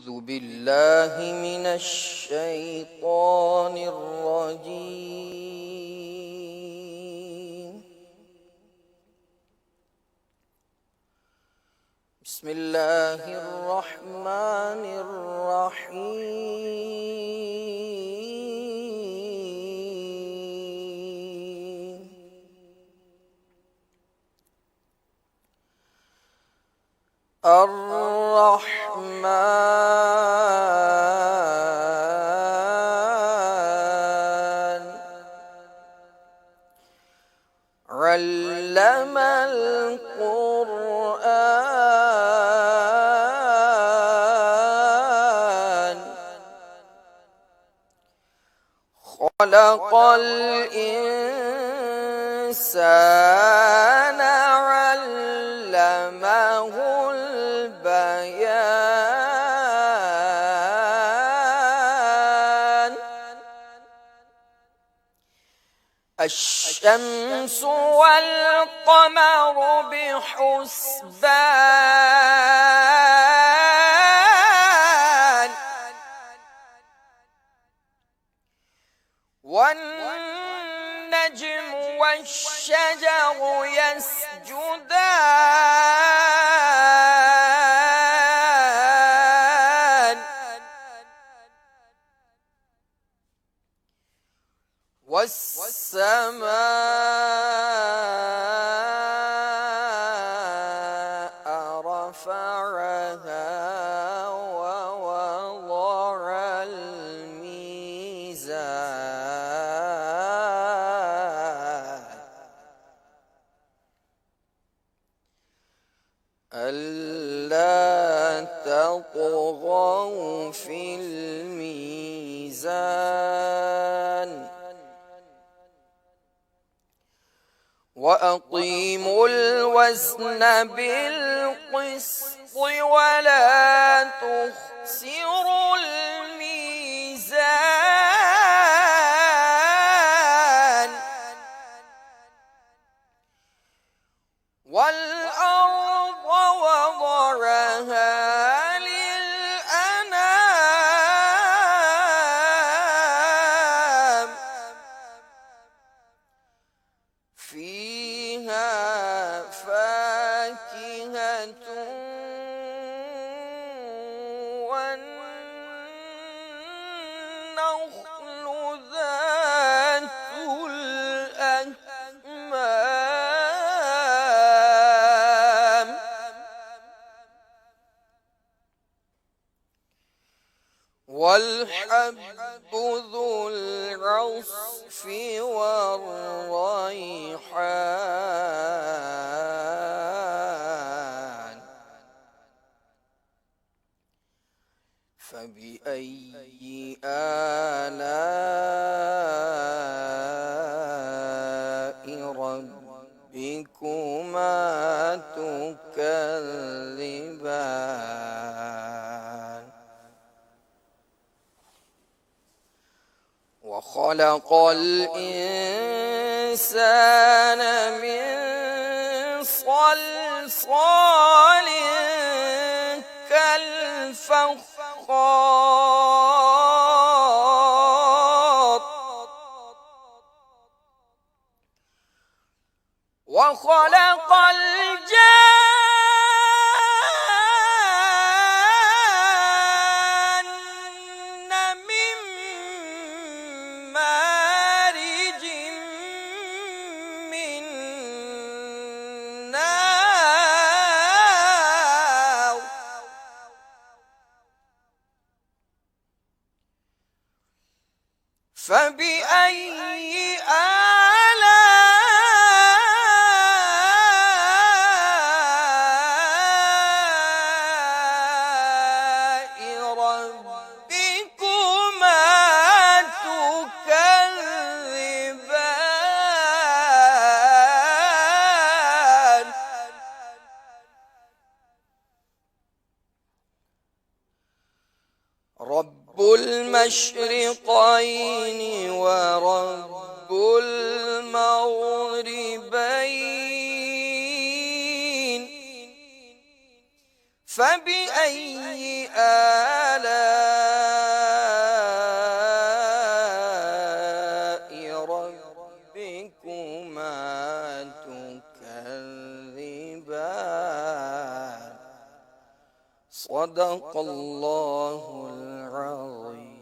أعوذ بالله من الشيطان الرجيم. بسم الله الرحمن الرحيم. الرحمن علم القرآن خلق الإنسان علمه البيان. الشمس والقمر بحسبان والنجم والشجر يسجدان والسماء رفعها ووضع الميزان ألا تطغوا في الميزان وأقيموا الوزن بالقسط ولا تخسروا الميزان والأرض وضعها للأنام فيها فاكهة والنخل ذات الأكمام والحب ذو العصف والريحان فبأي آلاء ربكما تكذبان وخلق الإنسان من صلصال كالفخار وخلق الجان من مارج من نار فبأي آلاء ربكما تكذبان رب المشرقين ورب المغربين فبأي آلاء صدق الله العظيم.